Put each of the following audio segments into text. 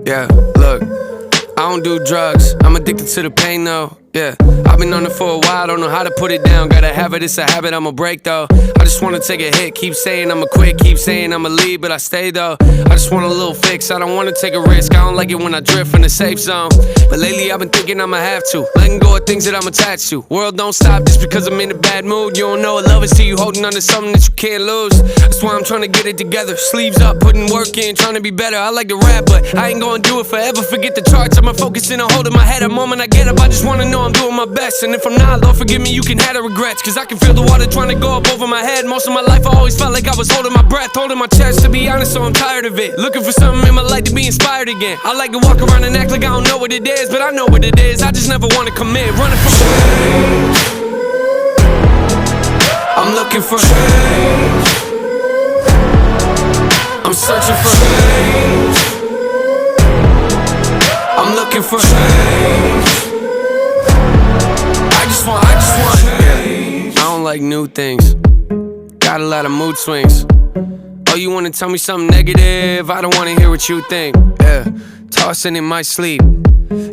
Yeah, look, I don't do drugs, I'm addicted to the pain though. Yeah, I've been on it for a while, don't know how to put it down. Gotta have it, it's a habit, I'ma break though. I just wanna take a hit, keep saying I'ma quit, keep saying I'ma leave, but I stay though. I just want a little fix, I don't wanna take a risk. I don't like it when I drift in the safe zone. But lately I've been thinking I'ma have to, letting go of things that I'm attached to. World don't stop just because I'm in a bad mood. You don't know what love is till you holding on to something that you can't lose. That's why I'm trying to get it together, sleeves up, putting work in, trying to be better. I like to rap, but I ain't gonna do it forever. Forget the charts, I'ma focus in on holding my head. A moment I get up, I just wanna know I'm doing my best. And if I'm not, Lord forgive me, you can have the regrets. Cause I can feel the water trying to go up over my head. Most of my life I always felt like I was holding my breath, holding my chest, to be honest, so I'm tired of it. Looking for something in my life to be inspired again. I like to walk around and act like I don't know what it is, but I know what it is, I just never wanna commit. Running from change, I'm looking for change, I'm searching for change, I'm looking for change. I just want change. I don't like new things, got a lot of mood swings. Oh, you wanna tell me something negative? I don't wanna hear what you think. Yeah, tossing in my sleep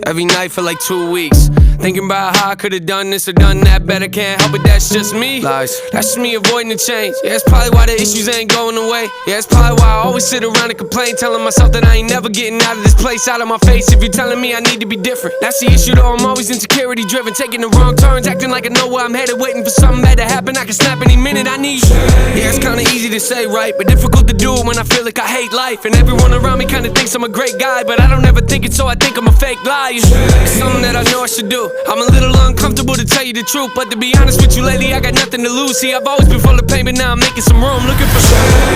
every night for like 2 weeks, thinking about how I could've done this or done that better. Can't help it, that's just me. Lies. That's just me avoiding the change. Yeah, that's probably why the issues ain't going away. Yeah, that's probably why I always sit around and complain, telling myself that I ain't never getting out of this place, out of my face. If you're telling me I need to be different, that's the issue though. I'm always insecurity driven, taking the wrong turns, acting like I know where I'm headed, waiting for something bad to happen. I can snap any minute. I need change. Yeah, it's kinda easy to say, right, but difficult to do when I feel like I hate life. And everyone around me kinda thinks I'm a great guy, but I don't ever think it, so I think I'm a fake liar. It's something that I know I should do. I'm a little uncomfortable to tell you the truth, but to be honest with you, lately I got nothing to lose. See, I've always been full of pain, but now I'm making some room, looking for change.